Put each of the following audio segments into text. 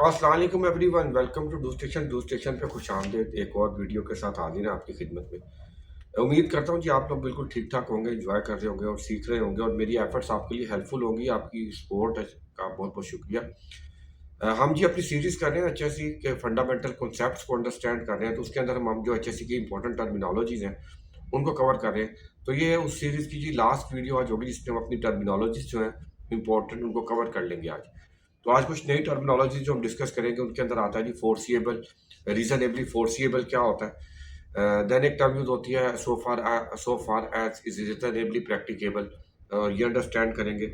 अस्सलाम वालेकुम everyone, welcome to do station पे खुश आमदीद। एक और वीडियो के साथ हाजिर हैं आपकी खिदमत में। उम्मीद करता हूँ जी आप लोग बिल्कुल ठीक ठाक होंगे, एंजॉय कर रहे होंगे और सीख रहे होंगे और मेरी एफर्ट्स आपके लिए हेल्पफुल होंगी। आपकी सपोर्ट का बहुत बहुत शुक्रिया। हम जी अपनी सीरीज कर रहे हैं एचएससी के फंडामेंटल कॉन्सेप्ट्स को अंडरस्टैंड कर रहे हैं, तो उसके अंदर हम जो एचएससी की इंपॉर्टेंट टर्मिनोलॉजीज हैं उनको कवर कर रहे हैं। तो ये उस सीरीज की जी लास्ट वीडियो आज होगी जिसमें हम अपनी टर्मिनोलॉजीज जो हैं इंपॉर्टेंट उनको कवर कर लेंगे आज। तो आज कुछ नई टर्मिनोलॉजी जो हम डिस्कस करेंगे उनके अंदर आता है जी फोर्सिएबल, रीजनेबली फोर्सिएबल क्या होता है। देन एक टर्म यूज होती है so far as is reasonably practicable, और ये अंडरस्टैंड करेंगे।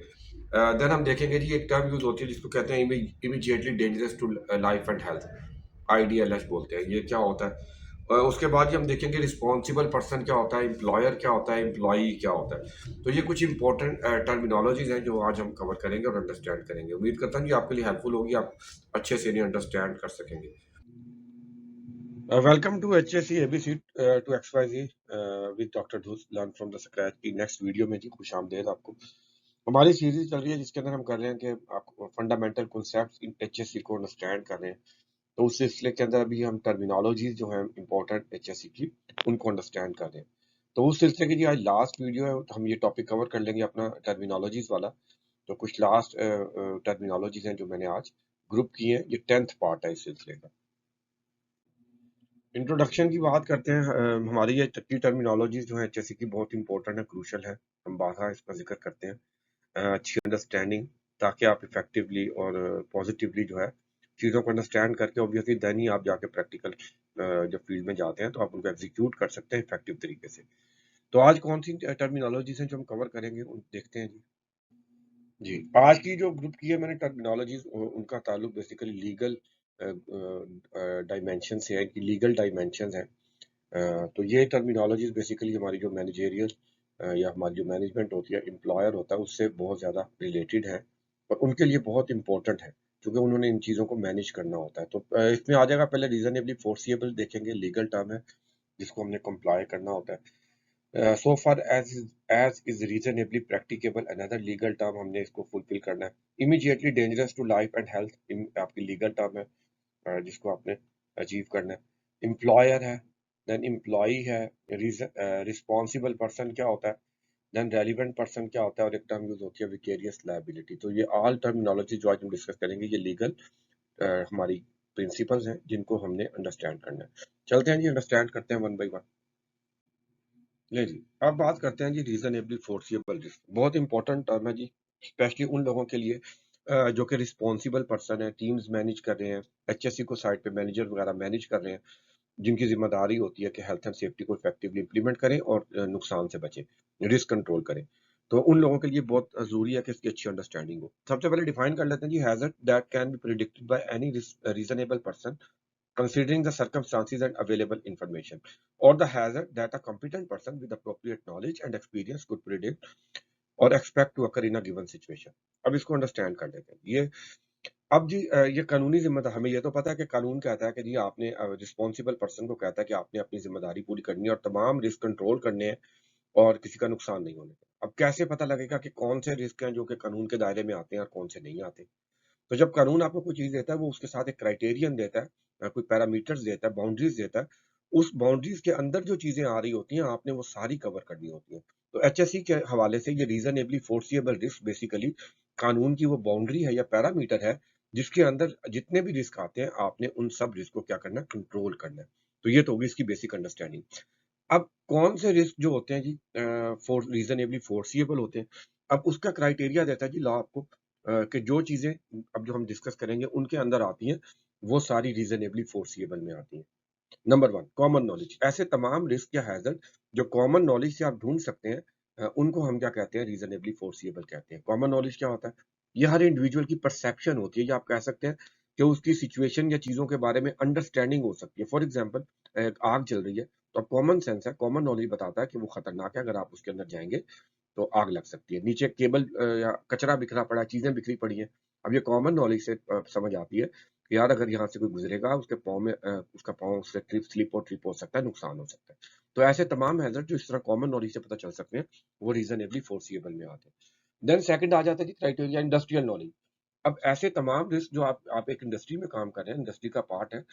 देन हम देखेंगे जी एक टर्म यूज होती है जिसको कहते हैं immediately dangerous to life and health, IDLH बोलते हैं। ये क्या होता है? उसके बाद ही हम देखेंगे रिस्पॉन्सिबल पर्सन क्या होता है, एम्प्लॉयर क्या होता है, एम्प्लॉई क्या होता है। तो ये कुछ इंपॉर्टेंट टर्मिनोलॉजीज हैं जो आज हम कवर करेंगे और अंडरस्टैंड करेंगे। उम्मीद करता हूँ कि आपके लिए हेल्पफुल होगी, आप अच्छे से इन्हें अंडरस्टैंड कर सकेंगे। Welcome to H S C ABC to X Y Z with doctor Dhoos learn from the scratch की नेक्स्ट वीडियो में जी खुश आमदेद आपको। हमारी सीरीज चल रही है जिसके अंदर हम कर रहे हैं कि आप फंडामेंटल कॉन्सेप्ट्स इन एचएससी को अंडरस्टैंड कर रहे हैं। तो उस सिलसिले के अंदर अभी हम टर्मिनोलॉजीज जो है इंपॉर्टेंट एचएससी की उनको अंडरस्टैंड कर रहे हैं। तो उस सिलसिले की जी आज लास्ट वीडियो है, तो हम ये टॉपिक कवर कर लेंगे अपना टर्मिनोलॉजीज वाला। तो कुछ लास्ट टर्मिनोलॉजीज हैं जो मैंने आज ग्रुप की हैं, ये 10th पार्ट है इस सिलसिले का। इंट्रोडक्शन की बात करते हैं। हमारी ये की टर्मिनोलॉजीज जो है एचएससी की बहुत इंपॉर्टेंट है, क्रूशल है। हम बारहा इसका जिक्र करते हैं। अच्छी अंडरस्टैंडिंग, ताकि आप इफेक्टिवली और पॉजिटिवली जो है चीज़ों को अंडरस्टैंड करके ऑब्वियसली देन ही आप जाके प्रैक्टिकल जब फील्ड में जाते हैं तो आप उनको एग्जीक्यूट कर सकते हैं इफेक्टिव तरीके से। तो आज कौन सी टर्मिनोलॉजीज हैं जो हम कवर करेंगे उन देखते हैं जी। जी, आज की जो ग्रुप की है मैंने टर्मिनोलॉजीज, उनका ताल्लुक बेसिकली लीगल डायमेंशन से है कि लीगल डायमेंशन है। तो ये टर्मिनोलॉजीज बेसिकली हमारी जो मैनेजेरियल या हमारी जो मैनेजमेंट होती है, एम्प्लॉयर होता है, उससे बहुत ज़्यादा रिलेटेड है और उनके लिए बहुत इंपॉर्टेंट है क्योंकि उन्होंने इन चीज़ों को मैनेज करना होता है। तो इसमें आ जाएगा, पहले रीजनेबली फोर्सिएबल देखेंगे, लीगल टर्म है जिसको हमने कंप्लाई करना होता है। So far as is reasonably practicable, another legal term, हमने इसको फुलफिल करना है। Immediately dangerous to life and health आपकी लीगल टर्म है जिसको आपने अचीव करना है। एम्प्लॉयर है, देन एम्प्लॉई है, रिस्पॉन्सिबल पर्सन क्या होता है, देन रेलिवेंट पर्सन क्या होता है, और एक टर्म यूज होती है विकेरियस लायबिलिटी। तो ये ऑल टर्मिनोलॉजी जो आज हम डिस्कस करेंगे ये लीगल हमारी प्रिंसिपल्स हैं जिनको हमने अंडरस्टैंड करना है। चलते हैं जी, अंडरस्टैंड करते हैं वन बाई वन। ले जी, अब बात करते हैं जी रीजनेबली फोर्सिएबल रिस्क। बहुत इंपॉर्टेंट टर्म है जी, स्पेशली उन लोगों के लिए जो कि रिस्पॉन्सिबल पर्सन है, टीम्स मैनेज कर रहे हैं, एचएससी को साइड पे मैनेजर वगैरह मैनेज कर रहे हैं, जिनकी जिम्मेदारी होती है कि हेल्थ एंड सेफ्टी को इफेक्टिवली इंप्लीमेंट करें और नुकसान से बचें, रिस्क कंट्रोल करें। तो उन लोगों के लिए बहुत जरूरी है कि इसकी अच्छी अंडरस्टैंडिंग हो। सबसे पहले डिफाइन कर लेते हैं जी, hazard that can be predicted by any reasonable person considering the circumstances and available information, or the hazard that a competent person with appropriate knowledge and experience could predict or expect to occur in a given situation। अब इसको understand कर लेते हैं ये। अब जी ये कानूनी जिम्मेदारी, हमें ये तो पता है कि कानून कहता है कि जी आपने रिस्पॉन्सिबल पर्सन को कहता है कि आपने अपनी जिम्मेदारी पूरी करनी है और तमाम रिस्क कंट्रोल करने हैं और किसी का नुकसान नहीं होने का। अब कैसे पता लगेगा कि कौन से रिस्क हैं जो कि कानून के दायरे में आते हैं और कौन से नहीं आते? तो जब कानून आपको कोई चीज देता है वो उसके साथ एक क्राइटेरियन देता है, कोई पैरामीटर्स देता है, बाउंड्रीज देता है। उस बाउंड्रीज के अंदर जो चीजें आ रही होती हैं आपने वो सारी कवर करनी होती हैं। तो एचएससी के हवाले से ये रीजनेबली फोर्सिएबल रिस्क बेसिकली कानून की वो बाउंड्री है या पैरामीटर है जिसके अंदर जितने भी रिस्क आते हैं आपने उन सब रिस्क को क्या करना है, कंट्रोल करना है। तो ये तो होगी इसकी बेसिक अंडरस्टैंडिंग। अब कौन से रिस्क जो होते हैं जी रीजनेबली फोर्सिएबल होते हैं, अब उसका क्राइटेरिया देता है जी लॉ आपको कि जो चीजें अब जो हम डिस्कस करेंगे उनके अंदर आती हैं वो सारी रीजनेबली फोर्सिएबल में आती हैं। Number one, common knowledge. ऐसे तमाम रिस्क या हैजर्ड जो कॉमन नॉलेज से आप ढूंढ सकते हैं, उनको हम क्या कहते हैं, रीजनेबली फोर्सिएबल कहते हैं। कॉमन नॉलेज क्या होता है? ये हर इंडिविजुअल की परसेप्शन होती है, या आप कह सकते हैं कि उसकी सिचुएशन या चीजों के बारे में अंडरस्टैंडिंग हो सकती है। फॉर एग्जाम्पल, आग जल रही है तो कॉमन सेंस है, कॉमन नॉलेज बताता है कि वो खतरनाक है, अगर आप उसके अंदर जाएंगे तो आग लग सकती है। नीचे केबल या कचरा बिखरा पड़ा है, चीजें बिखरी पड़ी हैं। अब ये कॉमन नॉलेज से समझ आती है कि यार अगर यहाँ से कोई गुजरेगा उसके पाँव में उसका पाँव से स्लिप और ट्रिप हो सकता है, नुकसान हो सकता है। तो ऐसे तमाम हैजर्ड जो इस तरह कॉमन नॉलेज से पता चल सकते हैं वो रीजनेबली फोर्सिएबल में आते हैं। देन सेकंड आ जाता है जी क्राइटेरिया, इंडस्ट्रियल नॉलेज। अब ऐसे तमाम रिस्क जो आप एक इंडस्ट्री में काम कर रहे हैं, इंडस्ट्री का पार्ट है,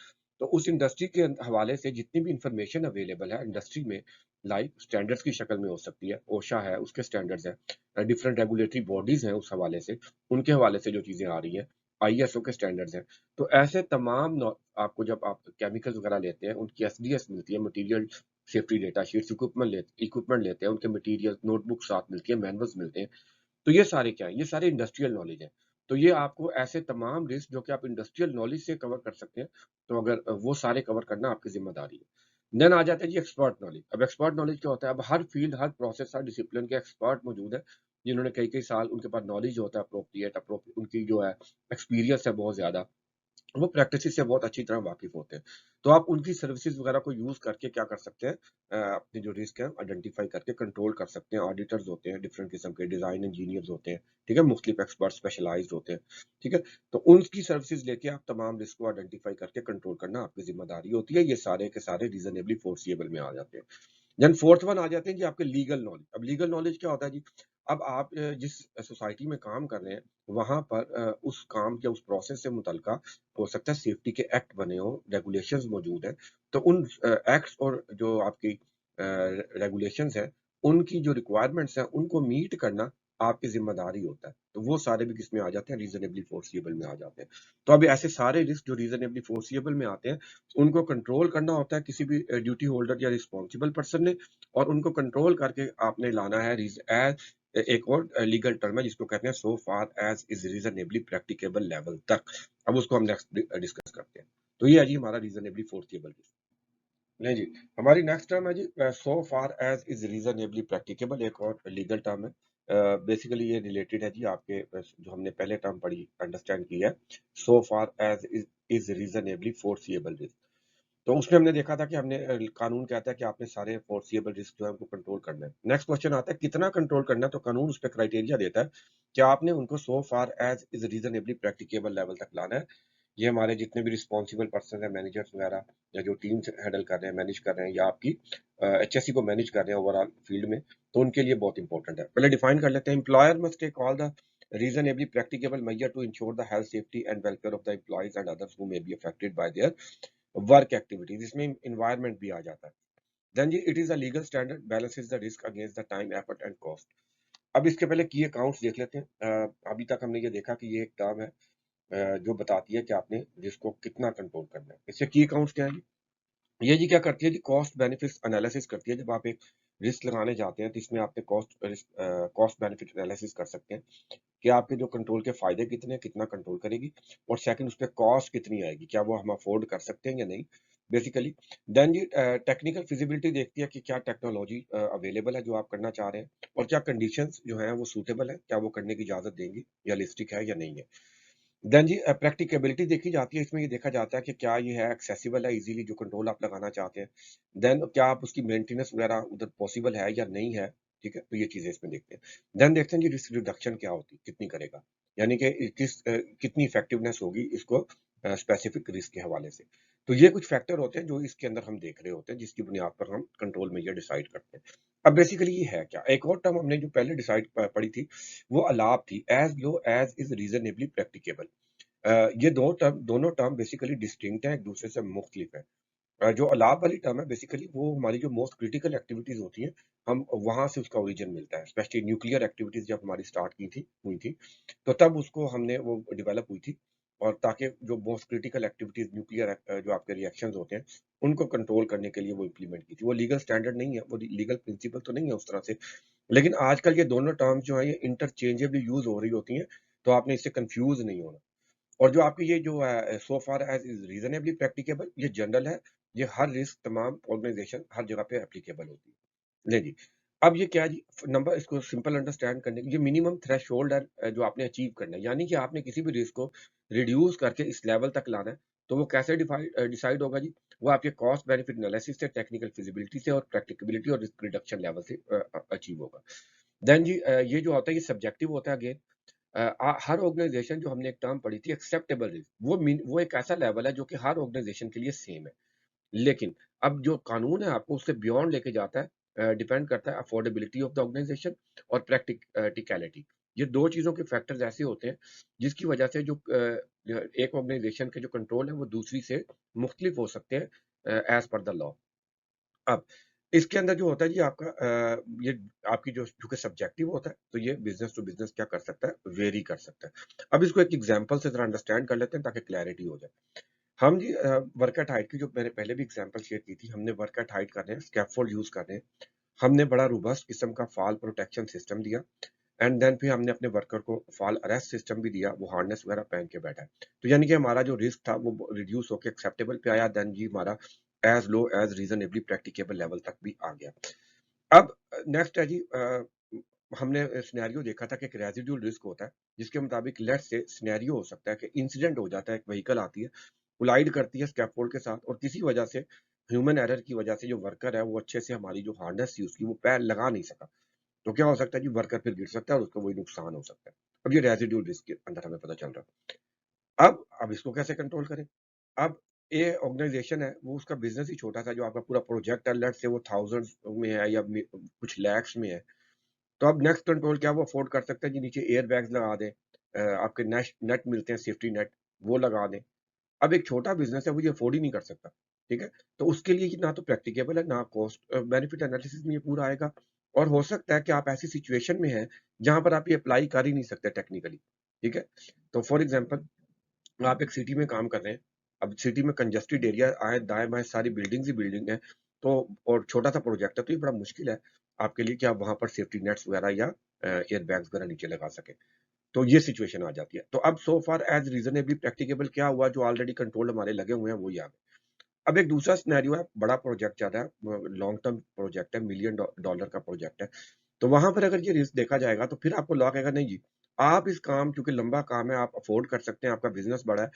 तो उस इंडस्ट्री के हवाले से जितनी भी इंफॉर्मेशन अवेलेबल है इंडस्ट्री में, लाइक स्टैंडर्ड्स की शक्ल में हो सकती है, ओशा है, उसके स्टैंडर्ड्स हैं, डिफरेंट रेगुलेटरी बॉडीज़ हैं उस हवाले से, उनके हवाले से जो चीज़ें आ रही हैं, आईएसओ के स्टैंडर्ड्स हैं। तो ऐसे तमाम नौ आपको जब आप केमिकल्स वगैरह लेते हैं, उनकी एसडीएस मिलती है, material safety data sheets, equipment लेते हैं, उनके मटीरियल, नोटबुक साथ मिलती है, मैनुअल्स मिलते हैं। तो ये सारे क्या हैं? ये सारे इंडस्ट्रियल नॉलेज हैं। तो ये आपको ऐसे तमाम रिस्क जो कि आप इंडस्ट्रियल नॉलेज से कवर कर सकते हैं, तो अगर वो सारे कवर करना आपकी ज़िम्मेदारी है। देन आ जाता है जी एक्सपर्ट नॉलेज। अब एक्सपर्ट नॉलेज क्या होता है? अब हर फील्ड, हर प्रोसेस, हर डिसिप्लिन के एक्सपर्ट मौजूद हैं, जिन्होंने कई-कई साल उनके पास नॉलेज होता है एप्रोप्रिएट उनकी जो है एक्सपीरियंस है बहुत ज़्यादा। वो प्रैक्टिसेस से बहुत अच्छी तरह वाकिफ़ होते हैं। तो आप उनकी सर्विसेज़ वगैरह को यूज़ करके क्या कर सकते हैं, अपने जो रिस्क है आइडेंटिफ़ाई करके कंट्रोल कर सकते हैं। ऑडिटर्स होते हैं, डिफरेंट किस्म के डिज़ाइन इंजीनियर्स होते हैं, ठीक है? मुख्तलिफ एक्सपर्ट स्पेशलाइज़्ड होते हैं, ठीक है? तो उनकी सर्विसेज़ लेके आप तमाम रिस्क को आइडेंटिफ़ाई करके कंट्रोल करना आपकी ज़िम्मेदारी होती है। ये सारे के सारे रीज़नेबली फ़ोर्सिएबल में आ जाते हैं। देन फोर्थ वन आ जाते हैं जी आपके लीगल नॉलेज। अब लीगल नॉलेज क्या होता है जी? अब आप जिस सोसाइटी में काम कर रहे हैं, वहाँ पर उस काम या उस प्रोसेस से मुतल्लिका हो सकता है सेफ्टी के एक्ट बने हों, रेगुलेशंस मौजूद हैं। तो उन एक्ट्स और जो आपकी रेगुलेशंस हैं, उनकी जो रिक्वायरमेंट्स हैं, उनको मीट करना आपकी ज़िम्मेदारी होता है। तो वो सारे भी किसमें आ जाते हैं? रीज़नेबली फोर्सिएबल में आ जाते हैं। तो अब ऐसे सारे रिस्क जो रीज़नेबली फोर्सिएबल में आते हैं, उनको कंट्रोल करना होता है किसी भी ड्यूटी होल्डर या रिस्पॉन्सिबल पर्सन ने, और उनको कंट्रोल करके आपने लाना है एक और लीगल टर्म है जिसको कहते हैं so far as is reasonably practicable level तक। अब उसको हम नेक्स्ट डिस्कस करते हैं। तो ये है जी हमारा रीजनेबली फोर्सिएबल। नहीं जी, हमारी नेक्स्ट टर्म है जी so far as is reasonably practicable, एक और लीगल टर्म है। बेसिकली ये रिलेटेड है जी आपके जो हमने पहले टर्म पढ़ी अंडरस्टैंड की है, so far as is reasonably foreseeable risk. तो उसमें हमने देखा था कि कानून कहता है कि आपने सारे फोर्सिएबल रिस्क जो है उनको कंट्रोल करना है। नेक्स्ट क्वेश्चन आता है कितना कंट्रोल करना है, तो कानून उस पर क्राइटेरिया देता है कि आपने उनको so far as is reasonably practicable level तक लाना है। ये हमारे जितने भी रिस्पॉन्सिबल पर्सन है, मैनेजर्स वगैरह, या जो टीम्स हैंडल कर रहे हैं, मैनेज कर रहे हैं, या आपकी एचएससी को मैनेज कर रहे हैं ओवरऑल फील्ड में, तो उनके लिए बहुत इंपॉर्टेंट है। पहले डिफाइन कर लेते हैं। Employer must take all the reasonably practicable measure to ensure the health, safety and welfare of the employees and others who may be affected by their work activities. इसमें इन्वायरमेंट भी आ जाता है। Then G it is a legal standard balances the risk against the time effort and cost. अब इसके पहले की accounts देख लेते हैं। अभी तक हमने ये देखा कि ये एक टर्म है जो बताती है कि आपने रिस्क को कितना कंट्रोल करना है। इससे की अकाउंट्स क्या है? ये जी क्या करती है जी, कॉस्ट बेनिफिट एनालिसिस करती है। जब आप एक रिस्क लगाने जाते हैं तो इसमें आपने कॉस्ट बेनिफिट एनालिसिस कर सकते हैं कि आपके जो कंट्रोल के फायदे कितने हैं, कितना कंट्रोल करेगी, और सेकंड उस पे कॉस्ट कितनी आएगी, क्या वो हम अफोर्ड कर सकते हैं या नहीं, बेसिकली। देन जी टेक्निकल फिजिबिलिटी देखती है कि क्या टेक्नोलॉजी अवेलेबल है जो आप करना चाह रहे हैं, और क्या कंडीशंस जो हैं वो सूटेबल है, क्या वो करने की इजाजत देंगी, रियलिस्टिक है या नहीं है। देन जी प्रैक्टिकेबिलिटी देखी जाती है। इसमें ये देखा जाता है कि क्या ये है एक्सेसिबल है इजीली, जो कंट्रोल आप लगाना चाहते हैं। देन क्या आप उसकी मेंटेनेंस वगैरह उधर पॉसिबल है या नहीं है, ठीक है? तो ये चीजें इसमें देखते हैं। देन देखते हैं जी रिस्क रिडक्शन क्या होती है, कितनी करेगा, यानी कि कितनी इफेक्टिवनेस होगी इसको स्पेसिफिक रिस्क के हवाले से। तो ये कुछ फैक्टर होते हैं जो इसके अंदर हम देख रहे होते हैं, जिसकी बुनियाद पर हम कंट्रोल में ये डिसाइड करते हैं। अब बेसिकली ये है क्या? एक और टर्म हमने जो पहले डिसाइड पढ़ी थी, वो अलाप थी, as low as is reasonably practicable. ये दोनों टर्म बेसिकली डिस्टिंक्ट हैं, एक दूसरे से मुख्तलिफ है। जो अलाप वाली टर्म है बेसिकली वो हमारी जो मोस्ट क्रिटिकल एक्टिविटीज होती हैं, हम वहां से उसका ओरिजिन मिलता है। स्पेशली न्यूक्लियर एक्टिविटीज जब हमारी स्टार्ट की थी हुई थी, तो तब उसको हमने वो डेवलप हुई थी। और ताकि जो मोस्ट क्रिटिकल एक्टिविटीज न्यूक्लियर जो आपके रिएक्शंस होते हैं, उनको कंट्रोल करने के लिए वो इम्प्लीमेंट की थी। वो लीगल स्टैंडर्ड नहीं है, वो लीगल प्रिंसिपल तो नहीं है उस तरह से, लेकिन आजकल ये दोनों टर्म्स जो है ये इंटरचेंजेबली यूज हो रही होती हैं, तो आपने इससे कंफ्यूज नहीं होना। और जो आपकी ये जो है so far as is reasonably practicable, ये जनरल है। ये हर रिस्क तमाम ऑर्गेनाइजेशन हर जगह पे एप्लीकेबल होती है। ले जी, अब ये क्या है जी, नंबर इसको सिंपल अंडरस्टैंड करने के ये मिनिमम थ्रेशोल्ड है जो आपने अचीव करना है, यानी कि आपने किसी भी रिस्क को रिड्यूस करके इस लेवल तक लाना है। तो वो कैसे डिसाइड होगा जी? वो आपके कॉस्ट बेनिफिट एनालिसिस से, टेक्निकल फिजिबिलिटी से, और प्रैक्टिकेबिलिटी और रिस्क रिडक्शन लेवल से अचीव होगा। देन जी ये जो होता है ये सब्जेक्टिव होता है अगेन। हर ऑर्गेनाइजेशन, जो हमने एक टर्म पढ़ी थी एक्सेप्टेबल रिस्क, वो एक ऐसा लेवल है जो कि हर ऑर्गेनाइजेशन के लिए सेम है। लेकिन अब जो कानून है आपको उससे बियॉन्ड लेके जाता है, डिपेंड करता है अफोर्डेबिलिटी ऑफ द ऑर्गेनाइजेशन और प्रैक्टिकलिटी। ये 2 चीज़ों के फैक्टर्स ऐसे होते हैं जिसकी वजह से जो एक ऑर्गेनाइज़ेशन के जो कंट्रोल है वो दूसरी से मुख्तलिफ हो सकते हैं एज़ पर द लॉ। अब इसके अंदर जो होता है जी आपका ये आपकी जो चूँकि सब्जेक्टिव होता है, तो ये बिज़नेस टू बिज़नेस क्या कर सकता है, वेरी कर सकता है। अब इसको एक एग्ज़ाम्पल से ज़रा अंडरस्टैंड कर लेते हैं ताकि क्लैरिटी हो जाए। हम जी वर्क एट हाइट की जो मैंने पहले भी एग्ज़ाम्पल शेयर की थी, हमने वर्क एट हाइट कर रहे हैं, स्कैफोल्ड यूज़ कर रहे हैं। हमने बड़ा रोबस्ट किस्म का फॉल प्रोटेक्शन सिस्टम दिया एंड देन फिर हमने अपने वर्कर को फॉल अरेस्ट सिस्टम भी दिया, वो हार्नेस वगैरह पहन के बैठा है। तो यानी कि हमारा जो रिस्क था वो रिड्यूस होके एक्सेप्टेबल पे आया, देन जी हमारा as low as reasonably practicable level तक भी आ गया। अब नेक्स्ट है जी हमने सिनेरियो देखा था कि एक रेसिडुअल रिस्क होता है, जिसके मुताबिक लेट्स से सिनेरियो हो सकता है कि इंसिडेंट हो जाता है, एक व्हीकल आती है, कोलाइड करती है स्कैफोल्ड के साथ और किसी वजह से ह्यूमन एरर की वजह से जो वर्कर है वो अच्छे से हमारी जो हार्नेस थी उसकी वो पैर लगा नहीं सका। तो क्या हो सकता है जी वर्कर फिर गिर सकता है और उसको वही नुकसान हो सकता है। अब ये रेसिडुअल रिस्क के अंदर हमें पता चल रहा है। अब इसको कैसे कंट्रोल करें? अब ये ऑर्गेनाइजेशन है वो उसका बिज़नेस ही छोटा-सा जो आपका पूरा प्रोजेक्ट है लेट्स से वो थाउज़ेंड्स में है या कुछ लैक्स में है। तो अब नेक्स्ट कंट्रोल क्या वो अफोर्ड कर सकते हैं जी नीचे एयर बैग्स लगा दें। आपके नेट मिलते हैं सेफ्टी नेट वो लगा दें। अब एक छोटा बिज़नेस है वो ये अफोर्ड ही नहीं कर सकता, ठीक है? तो उसके लिए ये ना तो प्रैक्टिकेबल है ना कॉस्ट बेनिफिट एनालिसिस में ये पूरा आएगा और हो सकता है कि आप ऐसी सिचुएशन में हैं जहाँ पर आप ये अप्लाई कर ही नहीं सकते टेक्निकली, ठीक है? तो फॉर एग्ज़ाम्पल आप एक सिटी में काम कर रहे हैं। अब सिटी में कंजेस्टेड एरिया आएँ दाएँ-बाएँ सारी बिल्डिंग्स ही बिल्डिंग है। तो और छोटा-सा प्रोजेक्ट है तो ये बड़ा मुश्किल है आपके लिए कि आप वहाँ पर सेफ्टी नेट्स वगैरह या एयर बैग्स वगैरह नीचे लगा सकें। तो ये सिचुएशन आ जाती है। तो अब सो फार एज़ रीज़नेबली प्रैक्टिकेबल क्या हुआ जो ऑलरेडी कंट्रोल हमारे लगे हुए हैं वो ये आ गए। अब एक दूसरा सिनेरियो है, बड़ा प्रोजेक्ट चल रहा है, लॉन्ग टर्म प्रोजेक्ट है, मिलियन डॉलर का प्रोजेक्ट है। तो वहाँ पर अगर ये रिस्क देखा जाएगा तो फिर आपको लॉ कहेगा नहीं जी, आप इस काम क्योंकि लंबा काम है, आप अफ़ोर्ड कर सकते हैं, आपका बिज़नेस बड़ा है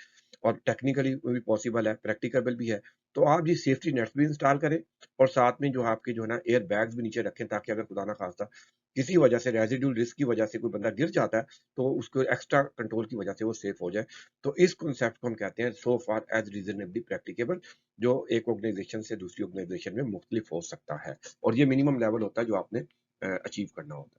और टेक्निकली भी पॉसिबल है, प्रैक्टिकेबल भी है। तो आप ये सेफ्टी नेट्स भी इंस्टॉल करें और साथ में जो आपके जो है ना एयर बैग्स भी नीचे रखें ताकि अगर खुदा ना खास्ता किसी वजह से रेसिडुअल रिस्क की वजह से कोई बंदा गिर जाता है, तो उसको एक्स्ट्रा कंट्रोल की वजह से वो सेफ हो जाए। तो इस कांसेप्ट को हम कहते हैं so far as reasonably practicable जो एक ऑर्गेनाइज़ेशन से दूसरी ऑर्गेनाइज़ेशन में मुख्तलिफ हो सकता है और ये मिनिमम लेवल होता है जो आपने अचीव करना होता है।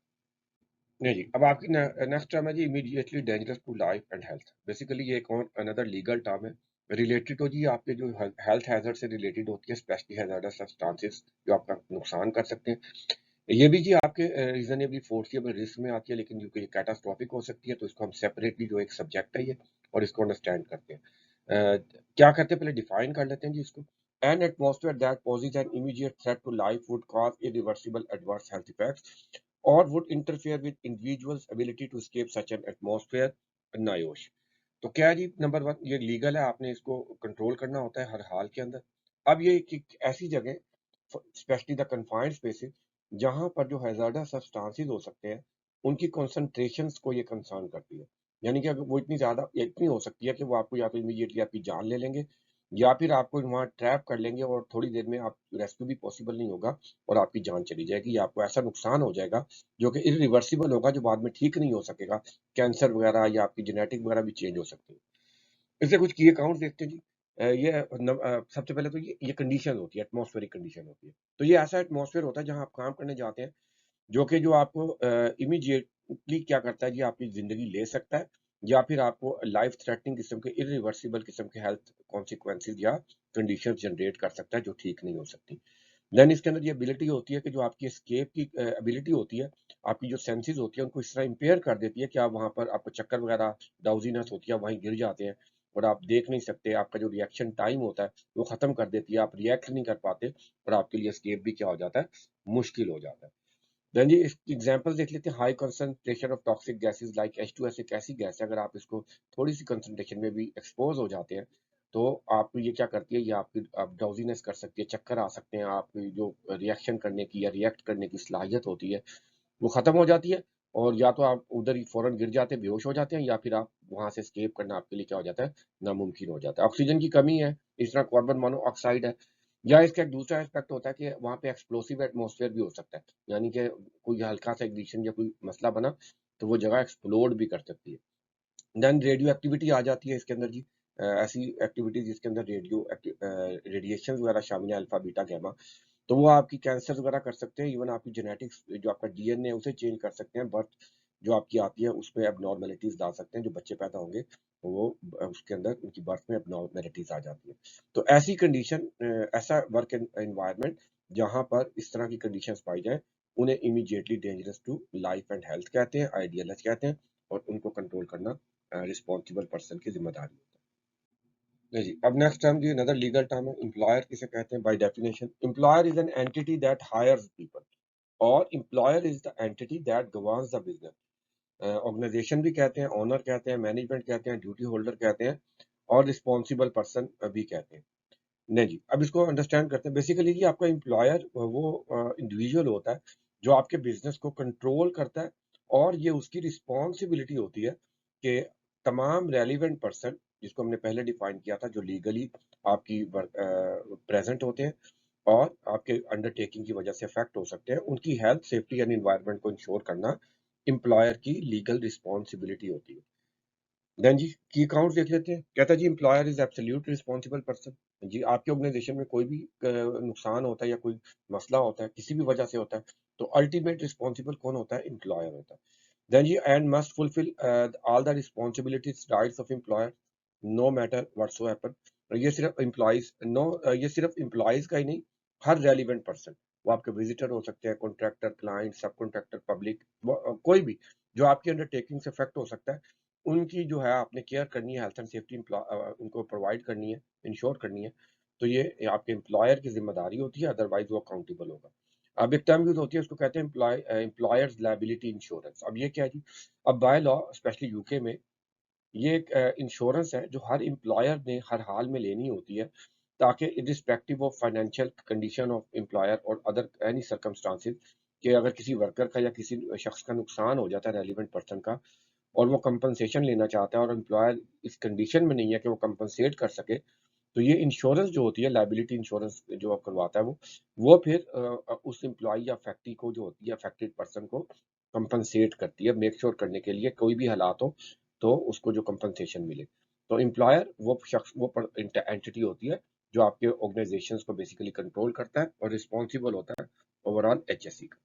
नहीं जी, अब आपकी नेक्स्ट टर्म है जी immediately dangerous to life and health. Basically ये एक और अनदर लीगल टर्म है। रिलेटेड तो जी आपके जो हेल्थ हैज़र्ड से रिलेटेड होती है, स्पेशली हैज़ार्डस सब्सटेंसेस जो आपका नुकसान कर सकते हैं। ये भी जी आपके रीज़नेबली फोर्सिएबल रिस्क में आती है लेकिन क्योंकि ये कैटास्ट्रॉफिक हो सकती है तो इसको हम सेपरेटली जो एक सब्जेक्ट है ये और इसको अंडरस्टैंड करते हैं। क्या करते हैं पहले डिफाइन कर लेते हैं जी इसको। N atmosphere that poses an immediate threat to life would cause irreversible adverse health effects or would interfere with individual's ability to escape such an atmosphere, NIOSH। तो क्या है जी नंबर 1 ये लीगल है आपने इसको कंट्रोल करना होता है हर हाल के अंदर। अब ये एक ऐसी जगह स्पेशली द कन्फाइंड स्पेसेस जहाँ पर जो हैज़ार्डस सब्सटेंसेस हो सकते हैं, उनकी कंसंट्रेशंस को ये कंसर्न करती है। यानी कि अगर वो इतनी ज़्यादा इतनी हो सकती है कि वो आपको या तो इमीडिएटली आपकी जान ले लेंगे या फिर आपको वहाँ ट्रैप कर लेंगे और थोड़ी देर में आप रेस्क्यू भी पॉसिबल नहीं होगा और आपकी जान चली जाएगी या आपको ऐसा नुकसान हो जाएगा जो कि इर्रिवर्सिबल होगा, जो बाद में ठीक नहीं हो सकेगा। कैंसर वगैरह या आपकी जेनेटिक वगैरह भी चेंज हो सकती है। इससे कुछ की अकाउंट्स देखते हैं जी। सबसे पहले तो ये कंडीशन होती है, एटमॉस्फेरिक कंडीशन होती है। तो ये ऐसा एटमॉस्फेयर होता है जहाँ आप काम करने जाते हैं, जो कि जो आपको इमीडिएटली क्या करता है जी आपकी ज़िंदगी ले सकता है या फिर आपको लाइफ थ्रेटनिंग किस्म के इर्रिवर्सिबल किस्म के हेल्थ कॉन्सिक्वेंसेस या कंडीशंस जनरेट कर सकता है जो ठीक नहीं हो सकती। देन इसके अंदर ये एबिलिटी होती है कि जो आपकी एस्केप की एबिलिटी होती है, आपकी जो सेंसेस होती है उनको इस तरह इम्पेयर कर देती है कि आप वहाँ पर आपको चक्कर वगैरह, ड्राउज़ीनेस होती है, आप वहीं गिर जाते हैं और आप देख नहीं सकते, आपका जो रिएक्शन टाइम होता है, वो ख़त्म कर देती है, आप रिएक्ट नहीं कर पाते और आपके लिए एस्केप भी क्या हो जाता है, मुश्किल हो जाता है। देन जी इस एग्जांपल देख लेते हैं high concentration of toxic gases like H2S एक ऐसी गैस है अगर आप इसको थोड़ी सी कंसंट्रेशन में भी एक्सपोज हो जाते हैं तो आप ये क्या करती है ये आपकी आप ड्राउजीनेस कर सकती है, चक्कर आ सकते हैं, आपकी जो रिएक्शन करने की या रिएक्ट करने की सलाहियत होती है वो खत्म हो जाती है और या तो आप उधर ही फौरन गिर जाते हैं, बेहोश हो जाते हैं या फिर आप वहां से एस्केप करना आपके लिए क्या हो जाता है, नामुमकिन हो जाता है। ऑक्सीजन की कमी है, इस तरह कार्बन मोनोऑक्साइड है या इसका एक दूसरा एस्पेक्ट होता है कि वहाँ पे एक्सप्लोसिव एटमॉस्फेयर भी हो सकता है, यानी कि कोई हल्का सा इग्निशन या कोई मसला बना तो वो जगह एक्सप्लोड भी कर सकती है। देन रेडियो एक्टिविटी आ जाती है इसके अंदर जी। ऐसी एक्टिविटीज जिसके अंदर रेडिएशन वगैरह शामिल है, अल्फा बीटा गैमा, तो वो आपकी कैंसर वगैरह कर सकते हैं, इवन आपकी जेनेटिक्स जो आपका डीएनए उसे चेंज कर सकते हैं बर्थ जो आपकी आती है उसमें एबनॉर्मेलिटीज ला सकते हैं, जो बच्चे पैदा होंगे वो उसके अंदर उनकी बर्थ में एबनॉर्मेलिटीज आ जाती है। तो ऐसी कंडीशन, ऐसा वर्क एनवायरनमेंट जहाँ पर इस तरह की कंडीशंस पाई जाए, उन्हें immediately dangerous to life and health कहते हैं, आइडियलिस्ट कहते हैं, और उनको कंट्रोल करना रिस्पॉन्सिबल पर्सन की जिम्मेदारी होती है। नहीं जी, अब नेक्स्ट टर्म जी, अनदर लीगल टर्म है एम्प्लॉयर। किसे कहते हैं? By definition employer is an entity that hires people, और employer is the entity that governs the business. Organisation भी कहते हैं, ओनर कहते हैं, मैनेजमेंट कहते हैं, ड्यूटी होल्डर कहते हैं, और रिस्पॉन्सिबल पर्सन भी कहते हैं। नहीं जी, अब इसको अंडरस्टैंड करते हैं। बेसिकली जी, आपका एम्प्लॉयर वो इंडिविजुअल होता है जो आपके बिजनेस को कंट्रोल करता है, और ये उसकी रिस्पॉन्सिबिलिटी होती है कि तमाम रेलिवेंट पर्सन, जिसको हमने पहले डिफाइन किया था, जो लीगली आपकी प्रेजेंट होते हैं और आपके अंडरटेकिंग की वजह से अफेक्ट हो सकते हैं, उनकी हेल्थ, सेफ्टी एंड एनवायरनमेंट को इंश्योर करना एम्प्लॉयर की लीगल रिस्पॉन्सिबिलिटी होती है। देन जी, की अकाउंट देख लेते हैं। कहता है जी, employer is absolute responsible person. जी, आपके ऑर्गेनाइजेशन में कोई भी नुकसान होता है या कोई मसला होता है, किसी भी वजह से होता है, तो अल्टीमेट रिस्पॉन्सिबल कौन होता है? एम्प्लॉयर होता है। Then G, and must fulfil all the responsibilities rights of employer no matter whatsoever. ये सिर्फ एम्प्लॉयज नो ये सिर्फ एम्प्लॉयज का ही नहीं, हर रेलिवेंट पर्सन, वो आपके विजिटर हो सकते हैं, कॉन्ट्रैक्टर, क्लाइंट, सब कॉन्ट्रैक्टर, पब्लिक, कोई भी जो आपकी अंडरटेकिंग से अफेक्ट हो सकता है, उनकी जो है आपने केयर करनी है, हेल्थ एंड सेफ्टी उनको प्रोवाइड करनी है, इंश्योर करनी है। तो ये आपके एम्प्लॉयर की जिम्मेदारी होती है, अदरवाइज वो अकाउंटेबल होगा। अब एक टर्म यूज होती है, उसको कहते हैं एम्प्लॉयर्स लायबिलिटी इंश्योरेंस। अब ये क्या है जी? अब बाय लॉ, स्पेशली यूके में, ये एक इंश्योरेंस है जो हर एम्प्लॉयर ने हर हाल में लेनी होती है, ताकि irrespective of financial condition of employer और अदर एनी सर्कमस्टांसेस, कि अगर किसी वर्कर का या किसी शख्स का नुकसान हो जाता है रेलिवेंट पर्सन का, और वो कंपनसेशन लेना चाहता है, और एम्प्लॉयर इस कंडीशन में नहीं है कि वो कंपनसेट कर सके, तो ये इंश्योरेंस जो होती है, लायबिलिटी इंश्योरेंस जो आप करवाता है, वो फिर उस एम्प्लॉय या फैक्ट्री को, जो होती है अफेक्टेड पर्सन को, कंपनसेट करती है, मेक श्योर करने के लिए कोई भी हालात हो तो उसको जो कंपनसेशन मिले। तो एम्प्लॉयर वो शख्स, वो एंटिटी होती है जो आपके ऑर्गेनाइजेशन को बेसिकली कंट्रोल करता है और रिस्पॉन्सिबल होता है ओवरऑल एचएससी का।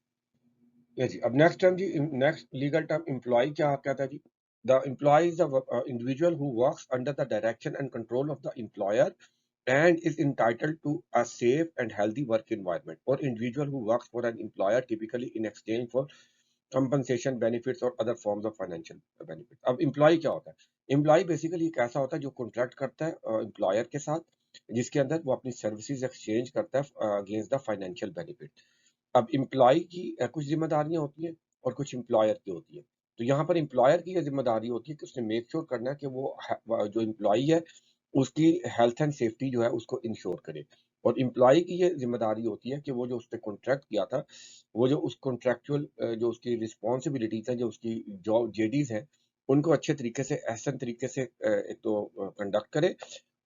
या जी, अब नेक्स्ट टर्म जी, नेक्स्ट लीगल टर्म एम्प्लॉय क्या कहता है जी? The employee is the individual who works under the direction and control of the employer and is entitled to a safe and healthy work environment, or individual who works for an employer typically in exchange for compensation, benefits or other forms of financial benefit। अब employ क्या होता है? Employ basically एक ऐसा होता है जो contract करता है एम्प्लॉयर के साथ, जिसके अंदर वो अपनी सर्विसेज एक्सचेंज करता है अगेंस्ट द फाइनेंशियल बेनिफिट। अब एम्प्लॉय की कुछ जिम्मेदारियां होती हैं और कुछ एम्प्लॉयर की होती है। तो यहाँ पर एम्प्लॉयर की यह जिम्मेदारी होती है कि उसने मेक श्योर करना है कि वो जो एम्प्लॉय है उसकी हेल्थ एंड सेफ्टी जो है उसको इंश्योर करे। और एम्प्लॉय की ये जिम्मेदारी होती है कि वो जो उसने कॉन्ट्रैक्ट किया था, वो जो उस कॉन्ट्रैक्चुअल जो उसकी रिस्पॉन्सिबिलिटीज है, जो उसकी जॉब जेडीज है, उनको अच्छे तरीके से, एहसन तरीके से एक तो कंडक्ट करे,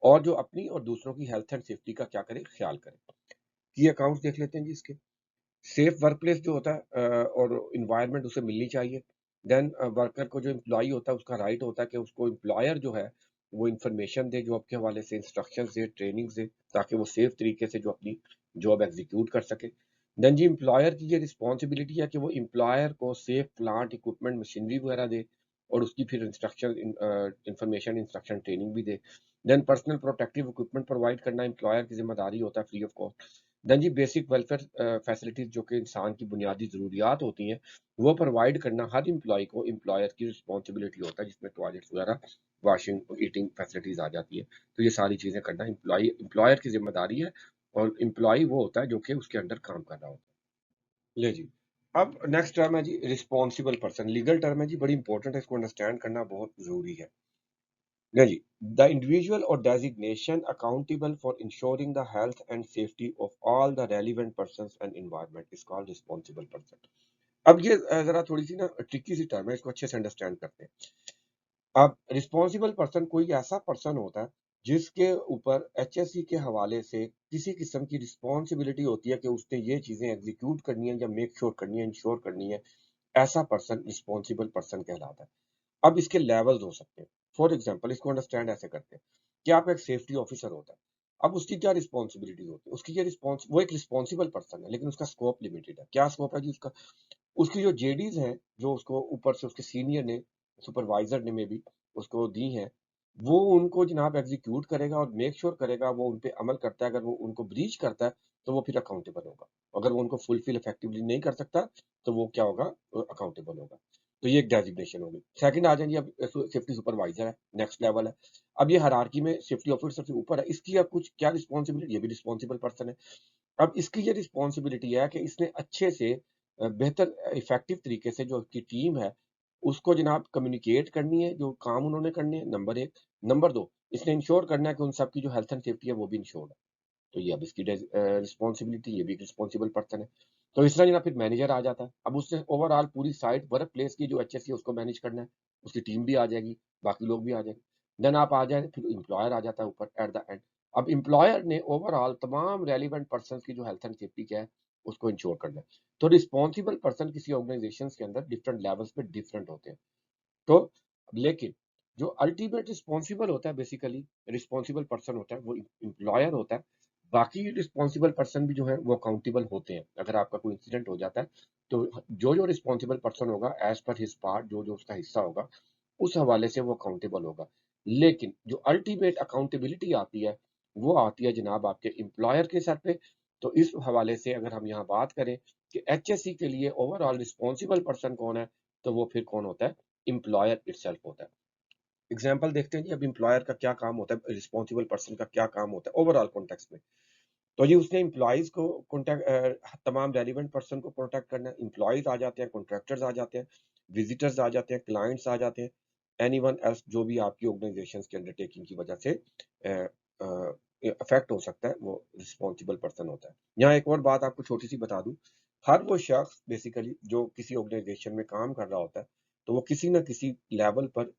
और जो अपनी और दूसरों की हेल्थ एंड सेफ्टी का क्या करे, ख्याल करे। की अकाउंट देख लेते हैं जी इसके। सेफ वर्कप्लेस जो होता है और इन्वायरमेंट उसे मिलनी चाहिए। देन वर्कर को, जो एम्प्लॉय होता है, उसका राइट होता है कि उसको एम्प्लॉयर जो है वो इंफॉर्मेशन दे जॉब के हवाले से, इंस्ट्रक्शंस दे, ट्रेनिंग्स दे, ताकि वो सेफ तरीके से जो अपनी जॉब एग्जीक्यूट कर सके। देन जी, एम्प्लॉयर की ये रिस्पॉन्सिबिलिटी है कि वो एम्प्लॉयर को सेफ प्लांट, इक्विपमेंट, मशीनरी वगैरह दे, और उसकी फिर इंस्ट्रक्शन, इंफॉर्मेशन, इंस्ट्रक्शन, ट्रेनिंग भी दे। Then personal protective equipment provide करना एम्प्लॉयर की जिम्मेदारी होता है, फ्री ऑफ कॉस्ट। देन जी, बेसिक वेलफेयर फैसिलिटीज, जो कि इंसान की बुनियादी ज़रूरियात होती हैं, वो प्रोवाइड करना हर एम्प्लॉय को एम्प्लॉयर की रिस्पॉन्सिबिलिटी होता है, जिसमें टॉयलेट्स वगैरह, वॉशिंग, ईटिंग फैसिलिटीज आ जाती है। तो ये सारी चीज़ें करना एम्प्लॉयर की जिम्मेदारी है, और एम्प्लॉय वो होता है जो कि उसके अंडर काम कर रहा होता है। ले जी, अब नेक्स्ट टर्म है जी रिस्पॉन्सिबल पर्सन। लीगल टर्म है जी, बड़ी इंपॉर्टेंट है, इसको अंडरस्टैंड करना बहुत जरूरी है। Yeah, ji, the individual or designation accountable for ensuring the health and safety of all the relevant persons and environment is called responsible person। अब ये जरा थोड़ी सी ना ट्रिकी सी टर्म है, इसको अच्छे से अंडरस्टैंड करते हैं। अब रिस्पॉन्सिबल पर्सन कोई ऐसा पर्सन होता है जिसके ऊपर एचएससी के हवाले से किसी किस्म की रिस्पॉन्सिबिलिटी होती है कि उसने ये चीजें एग्जीक्यूट करनी है, या मेक श्योर करनी है, इंश्योर करनी है। ऐसा पर्सन रिस्पॉन्सिबल पर्सन कहलाता है। अब इसके लेवल्स हो सकते हैं। फॉर एग्जांपल, इसको अंडरस्टैंड ऐसे करते हैं कि आपका एक सेफ्टी ऑफिसर होता है। अब उसकी क्या रिस्पॉन्सिबिलिटी होती है? उसकी ये रिस्पॉन्स वो एक रिस्पॉन्सिबल पर्सन है, लेकिन उसका स्कोप लिमिटेड है। क्या स्कोप है जी उसका? उसकी जो जेडीज हैं, जो उसको ऊपर से उसके सीनियर ने, सुपरवाइजर ने में भी उसको दी हैं, वो उनको जनाब एग्जीक्यूट करेगा और मेक श्योर करेगा वो उन पे अमल करता है। अगर वो उनको ब्रीच करता है तो वो फिर अकाउंटेबल होगा। अगर वो उनको फुलफिल इफेक्टिवली नहीं कर सकता तो वो क्या होगा, अकाउंटेबल होगा। तो ये एक डेजिग्नेशन होगी। सेकंड आ जाएंगे, अब सेफ्टी सुपरवाइजर है, नेक्स्ट लेवल है। अब ये हायरार्की में सेफ्टी ऑफिसर से ऊपर है, इसकी अब कुछ क्या रिस्पॉन्सिबिलिटी, ये भी रिस्पॉन्सिबल पर्सन है। अब इसकी ये रिस्पॉन्सिबिलिटी है कि इसने अच्छे से बेहतर इफेक्टिव तरीके से जो उसकी टीम है उसको जनाब कम्युनिकेट करनी है, जो काम उन्होंने करने हैं, नंबर एक। नंबर दो, इसने इंश्योर करना है कि उन सबकी जो हेल्थ एंड सेफ्टी है वो भी इंश्योर्ड है। तो ये अब इसकी रिस्पॉन्सिबिलिटी, ये भी एक रिस्पॉन्सिबल पर्सन है। तो इस तरह जना फिर मैनेजर आ जाता है। अब उसने ओवरऑल पूरी साइट वर्क प्लेस की जो एचएससी है उसको मैनेज करना है। उसकी टीम भी आ जाएगी, बाकी लोग भी आ जाएंगे। देन आप आ जाए, फिर एम्प्लॉयर आ जाता है ऊपर एट द एंड। अब एम्प्लॉयर ने ओवरऑल तमाम रेलिवेंट पर्सन की जो हेल्थ एंड सेफ्टी क्या है उसको इंश्योर करना है। तो रिस्पॉन्सिबल पर्सन किसी ऑर्गेनाइजेशन के अंदर डिफरेंट लेवल्स पे डिफरेंट होते हैं। तो लेकिन जो अल्टीमेट रिस्पॉन्सिबल होता है, बेसिकली रिस्पॉन्सिबल पर्सन होता है वो एम्प्लॉयर होता है। बाकी रिस्पॉन्सिबल पर्सन भी जो है वो अकाउंटेबल होते हैं। अगर आपका कोई इंसिडेंट हो जाता है तो जो जो रिस्पॉन्सिबल पर्सन होगा एज पर हिज पार्ट, जो जो उसका हिस्सा होगा उस हवाले से वो अकाउंटेबल होगा। लेकिन जो अल्टीमेट अकाउंटेबिलिटी आती है वो आती है जनाब आपके एम्प्लॉयर के सर पे। तो इस हवाले से अगर हम यहाँ बात करें कि एचएससी के लिए ओवरऑल रिस्पॉन्सिबल पर्सन कौन है, तो वो फिर कौन होता है, एम्प्लॉयर इटसेल्फ होता है। एग्जाम्पल देखते हैं जी, अब एम्प्लॉयर का क्या काम होता है, रिस्पॉन्सिबल पर्सन का क्या काम होता है ओवरऑल कॉन्टेक्स्ट में। तो जी उसने एम्प्लॉयज को कॉन्टैक्ट, तमाम रेलिवेंट पर्सन को प्रोटेक्ट करना है। एम्प्लॉयज आ जाते हैं, कॉन्ट्रैक्टर्स आ जाते हैं, विजिटर्स आ जाते हैं, क्लाइंट्स आ जाते हैं, एनीवन एल्स जो भी आपकी ऑर्गेनाइजेशन की अंडरटेकिंग की वजह से अफेक्ट हो सकता है, वो रिस्पॉन्सिबल पर्सन होता है। यहाँ एक और बात आपको छोटी सी बता दूं, हर वो शख्स बेसिकली जो किसी ऑर्गेनाइजेशन में काम कर रहा होता है तो वो किसी न किसी लेवल पर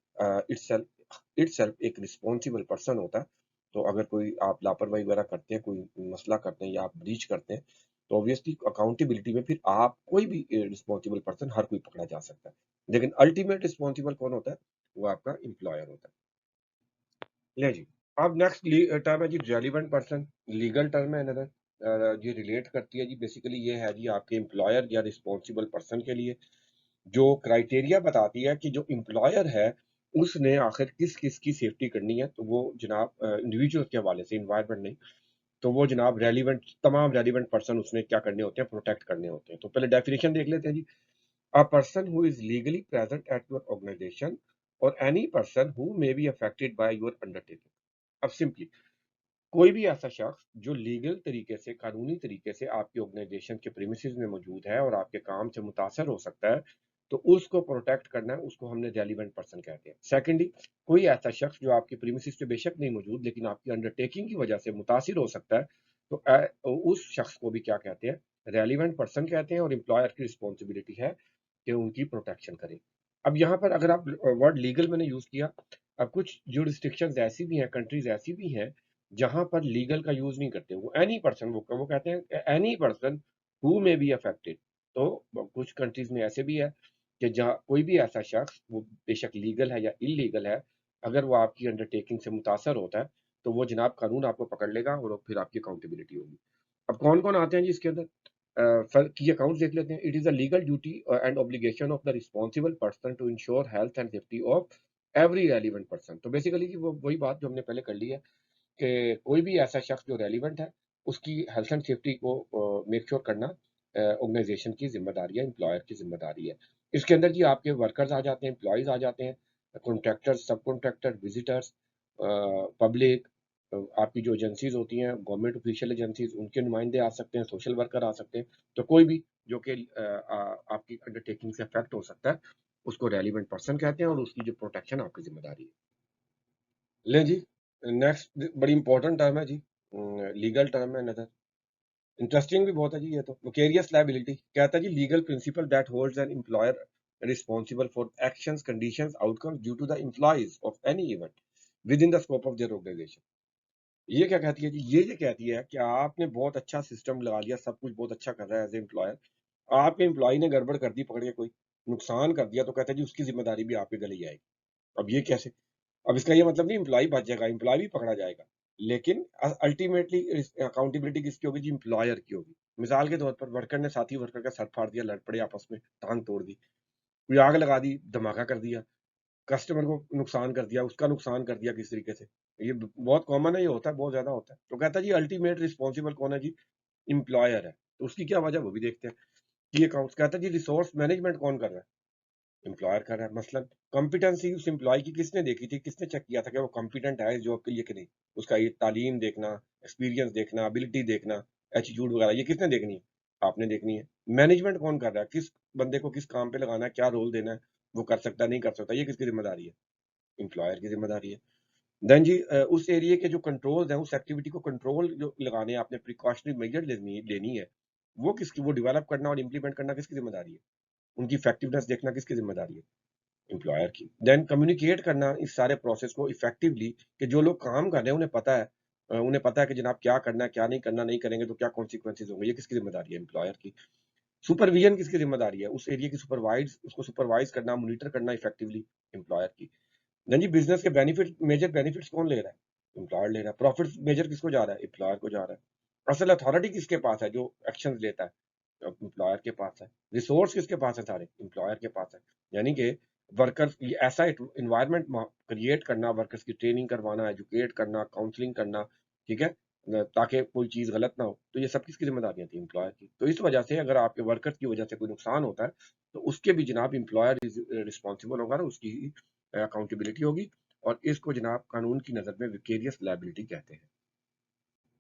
इटसेल्फ एक रिस्पॉन्सिबल पर्सन होता है। तो अगर कोई आप लापरवाही वगैरह करते हैं, कोई मसला करते हैं या आप ब्रीच करते हैं, तो ऑब्वियसली अकाउंटेबिलिटी में फिर आप कोई भी रिस्पॉन्सिबल पर्सन हर कोई पकड़ा जा सकता है। लेकिन अल्टीमेट रिस्पॉन्सिबल कौन होता है, वो आपका एम्प्लॉयर होता है। ले जी, अब नेक्स्ट टर्म है जी रेलिवेंट पर्सन, लीगल टर्म है अनदर। ये रिलेट करती है जी, बेसिकली ये है जी आपके एम्प्लॉयर या रिस्पॉन्सिबल पर्सन के लिए जो क्राइटेरिया बताती है कि जो एम्प्लॉयर है उसने आखिर किस किस की सेफ्टी करनी है। तो वो जनाब इंडिविजुअल के हवाले से, इन्वायरमेंट नहीं, तो वो जनाब रेलिवेंट, तमाम रेलिवेंट पर्सन उसने क्या करने होते हैं, प्रोटेक्ट करने होते हैं। तो पहले डेफिनेशन देख लेते हैं जी। A person who is legally present at your organisation और any person who may be affected by your undertaking. अब सिंपली कोई भी ऐसा शख्स जो लीगल तरीके से, कानूनी तरीके से आपकी ऑर्गेनाइजेशन के प्रीमिसेस में मौजूद है और आपके काम से मुतासर हो सकता है, तो उसको प्रोटेक्ट करना है, उसको हमने रेलिवेंट पर्सन कहते हैं। सेकेंडली, कोई ऐसा शख्स जो आपके प्रीमिसेस पे बेशक नहीं मौजूद लेकिन आपकी अंडरटेकिंग की वजह से मुतासिर हो सकता है, तो उस शख्स को भी क्या कहते हैं, रेलिवेंट पर्सन कहते हैं। और एम्प्लॉयर की रिस्पॉन्सिबिलिटी है कि उनकी प्रोटेक्शन करें। अब यहाँ पर अगर आप वर्ड लीगल मैंने यूज किया, अब कुछ जुरिस्डिक्शंस ऐसी भी हैं, कंट्रीज ऐसी भी हैं जहां पर लीगल का यूज नहीं करते, वो एनी पर्सन, वो कहते हैं any person who may be affected. तो कुछ कंट्रीज में ऐसे भी है कि जहाँ कोई भी ऐसा शख्स, वो बेशक लीगल है या इलीगल है, अगर वो आपकी अंडरटेकिंग से मुतासर होता है तो वो जनाब कानून आपको पकड़ लेगा और फिर आपकी अकाउंटेबिलिटी होगी। अब कौन कौन आते हैं जी इसके अंदर, की अकाउंट देख लेते हैं। It is a legal duty and obligation of the responsible person to ensure health and safety of every relevant person. तो बेसिकली वो वही बात जो हमने पहले कर ली है कि कोई भी ऐसा शख्स जो रेलिवेंट है उसकी हेल्थ एंड सेफ्टी को मेक श्योर करना ऑर्गेनाइजेशन की जिम्मेदारी है, एम्प्लॉयर की जिम्मेदारी है। इसके अंदर जी आपके वर्कर्स आ जाते हैं, एम्प्लॉयज आ जाते हैं, कॉन्ट्रैक्टर्स, सब कॉन्ट्रैक्टर, विजिटर्स, पब्लिक, आपकी जो एजेंसीज होती हैं, गवर्नमेंट ऑफिशियल एजेंसीज, उनके नुमाइंदे आ सकते हैं, सोशल वर्कर आ सकते हैं। तो कोई भी जो कि आपकी अंडरटेकिंग से अफेक्ट हो सकता है उसको रेलिवेंट पर्सन कहते हैं और उसकी जो प्रोटेक्शन आपकी जिम्मेदारी है। लें जी, नेक्स्ट बड़ी इंपॉर्टेंट टर्म है जी, लीगल टर्म है नदर, इंटरेस्टिंग भी बहुत है जी। ये तो विकेरियस लायबिलिटी कहता है जी, legal principle that holds an employer responsible for actions, conditions, outcomes due to the employees of any event within the scope of their organisation. ये क्या कहती है जी, ये कहती है कि आपने बहुत अच्छा सिस्टम लगा लिया, सब कुछ बहुत अच्छा कर रहा है एज ए एम्प्लॉयर, आपके एम्प्लॉय ने गड़बड़ कर दी, पकड़ के कोई नुकसान कर दिया, तो कहता है जी उसकी जिम्मेदारी भी आपके गले ही आएगी। अब ये कैसे, अब इसका ये मतलब नहीं एम्प्लॉय बच जाएगा, एम्प्लॉय भी पकड़ा जाएगा, लेकिन अल्टीमेटली अकाउंटेबिलिटी किसकी होगी जी? एम्प्लॉयर की होगी। मिसाल के तौर पर वर्कर ने साथी वर्कर का सर फाड़ दिया, लड़ पड़े आपस में, टांग तोड़ दी, कोई आग लगा दी, धमाका कर दिया, कस्टमर को नुकसान कर दिया, उसका नुकसान कर दिया किस तरीके से। ये बहुत कॉमन है, ये होता है, बहुत ज्यादा होता है। तो कहता है जी अल्टीमेट रिस्पॉन्सिबल कौन है जी? एम्प्लॉयर है। तो उसकी क्या वजह, वो भी देखते हैं। की अकाउंट्स कहता है जी रिसोर्स मैनेजमेंट कौन कर रहा है? एम्प्लॉयर कर रहा है। मसलन कॉम्पिटेंसी उस एम्प्लॉय की किसने देखी थी, किसने चेक किया था कि वो कॉम्पिटेंट है इस जॉब के लिए कि नहीं? उसका ये तालीम देखना, एक्सपीरियंस देखना, एबिलिटी देखना, एटीट्यूड वगैरह, ये किसने देखनी है? आपने देखनी है। मैनेजमेंट कौन कर रहा है? किस बंदे को किस काम पे लगाना है, क्या रोल देना है, वो कर सकता है नहीं कर सकता, ये किसकी जिम्मेदारी है? एम्प्लॉयर की जिम्मेदारी है। देन जी उस एरिया के जो कंट्रोल्स हैं, उस एक्टिविटी को कंट्रोल जो लगाने हैं, आपने प्रिकॉशनरी मेजर लेनी है, वो किसकी, वो डेवलप करना और इम्प्लीमेंट करना किसकी जिम्मेदारी है? उनकी इफेक्टिवनेस देखना किसकी जिम्मेदारी है? एम्प्लॉयर की। देन कम्युनिकेट करना इस सारे प्रोसेस को इफेक्टिवली, कि जो लोग काम कर रहे हैं उन्हें पता है, उन्हें पता है कि जनाब क्या करना है, क्या नहीं करना, नहीं करेंगे तो क्या कॉन्सिक्वेंसेज होंगे, ये किसकी जिम्मेदारी है? एम्प्लॉयर की। सुपरविजन किसकी जिम्मेदारी है? उस एरिया की सुपरवाइज, उसको सुपरवाइज करना, मॉनिटर करना इफेक्टिवली, एम्प्लॉयर की। नहीं जी, बिजनेस के बेनिफिट, मेजर बेनिफिट्स कौन ले रहा है? एम्प्लॉयर ले रहा है। प्रॉफिट मेजर किसको जा रहा है? एम्प्लॉयर को जा रहा है। असल अथॉरिटी किसके पास है जो एक्शन लेता है? एम्प्लॉयर के पास है। रिसोर्स किसके पास है? सारे एम्प्लॉयर के पास है। यानी कि वर्कर्स ऐसा इन्वायरमेंट क्रिएट करना, वर्कर्स की ट्रेनिंग करवाना, एजुकेट करना, काउंसलिंग करना, ठीक है, ताकि कोई चीज गलत ना हो, तो ये सब किसकी जिम्मेदारियां थी? एम्प्लॉयर की। तो इस वजह से अगर आपके वर्कर्स की वजह से कोई नुकसान होता है, तो उसके भी जनाब एम्प्लॉयर रिस्पॉन्सिबल होगा ना, उसकी अकाउंटेबिलिटी होगी। और इसको जनाब कानून की नज़र में विकेरियस लायबिलिटी कहते हैं।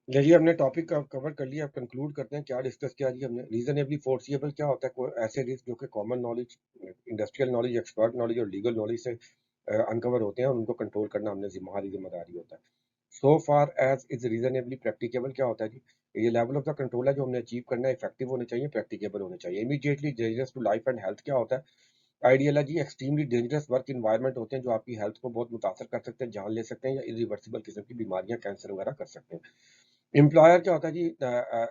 जी हमने टॉपिक का कवर कर लिया, अब कंक्लूड करते हैं। क्या डिस्कस किया जी हमने? रीजनेबली फोर्सिएबल क्या होता है? कोई ऐसे रिस्क जो कि common knowledge, industrial knowledge, expert knowledge और लीगल नॉलेज से अनकवर होते हैं, और उनको कंट्रोल करना हमने हमारी जिम्मेदारी होता है। So far as is reasonably practicable क्या होता है जी? ये लेवल ऑफ द कंट्रोल है जो हमने अचीव करना है, इफेक्टिव होने चाहिए, प्रैक्टिकेबल होने चाहिए। Immediately dangerous to life and health क्या होता है? आइडियल है जी, एक्सट्रीमली डेंजरस वर्क इन्वायरमेंट होते हैं जो आपकी हेल्थ को बहुत मुतासर कर सकते हैं, जान ले सकते हैं, या इरिवर्सिबल किस्म की बीमारियां, कैंसर वगैरह कर सकते हैं। एम्प्लॉयर क्या होता है जी?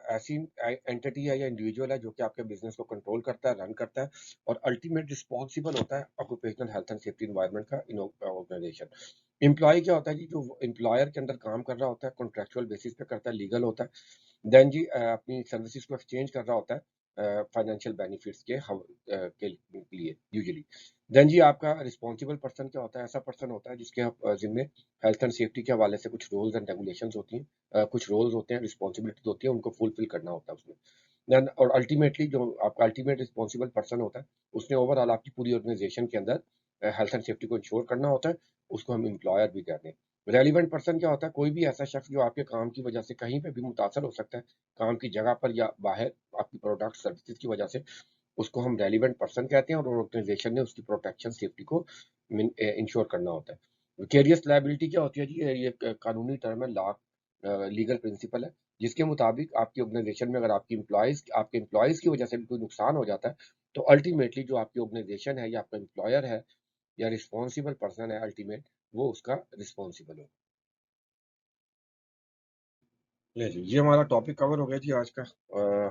ऐसी एंटिटी है या इंडिविजुअल है जो कि आपके बिजनेस को कंट्रोल करता है, रन करता है, और अल्टीमेट रिस्पॉन्सिबल होता है occupational health and safety environment का ऑर्गेनाइजेशन। एम्प्लॉय क्या होता है जी? जो एम्प्लॉयर के अंदर काम कर रहा होता है, कॉन्ट्रेक्चुअल बेसिस पे करता है, लीगल होता है। देन जी अपनी सर्विसेज को एक्सचेंज कर रहा होता है फाइनेंशियल बेनिफिट्स के लिए यूजुअली। देन जी आपका रिस्पॉन्सिबल पर्सन क्या होता है? ऐसा पर्सन होता है जिसके जिम्मे हेल्थ एंड सेफ्टी के हवाले से कुछ रूल्स एंड रेगुलेशंस होती हैं, कुछ रोल्स होते हैं, रिस्पॉन्सिबिलिटीज होती है, उनको फुलफिल करना होता है उसमें। देन और अल्टीमेटली जो आपका अल्टीमेट रिस्पॉन्सिबल पर्सन होता है, उसने ओवरऑल आपकी पूरी ऑर्गेनाइजेशन के अंदर हेल्थ एंड सेफ्टी को इंश्योर करना होता है, उसको हम एम्प्लॉयर भी कहते हैं। रेलिवेंट पर्सन क्या होता है? कोई भी ऐसा शख्स जो आपके काम की वजह से कहीं पे भी मुतासर हो सकता है, काम की जगह पर या बाहर, आपकी प्रोडक्ट सर्विसेज की वजह से, उसको हम रेलिवेंट पर्सन कहते हैं, और ऑर्गेनाइजेशन ने उसकी प्रोटेक्शन सेफ्टी को इंश्योर करना होता है। विकेरियस लायबिलिटी क्या होती है जी? ये कानूनी टर्म है, लॉ लीगल प्रिंसिपल है, जिसके मुताबिक आपकी ऑर्गेनाइजेशन में अगर आपके एम्प्लॉयज की वजह से भी कोई नुकसान हो जाता है, तो अल्टीमेटली जो आपकी ऑर्गेनाइजेशन है या आपका एम्प्लॉयर है या रिस्पॉन्सिबल पर्सन है, अल्टीमेट वो उसका रिस्पॉन्सिबल हो। ले जी, ये हमारा टॉपिक कवर हो गया जी आज का।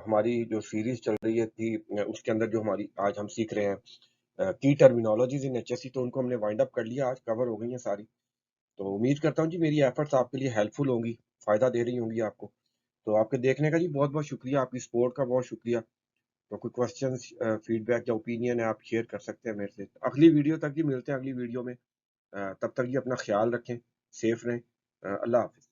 हमारी जो सीरीज चल रही है थी, उसके अंदर जो हमारी आज हम सीख रहे हैं की टर्मिनोलॉजीज इन एचएससी, तो उनको हमने वाइंड अप कर लिया, आज कवर हो गई हैं सारी। तो उम्मीद करता हूँ जी मेरी एफर्ट्स आपके लिए हेल्पफुल होंगी, फायदा दे रही होंगी आपको। तो आपके देखने का जी बहुत बहुत शुक्रिया, आपकी सपोर्ट का बहुत शुक्रिया। तो कोई क्वेश्चंस, फीडबैक या ओपिनियन है, आप शेयर कर सकते हैं मेरे से। अगली वीडियो तक जी मिलते हैं, अगली वीडियो में। तब तक जी अपना ख्याल रखें, सेफ रहें। अल्लाह हाफिज।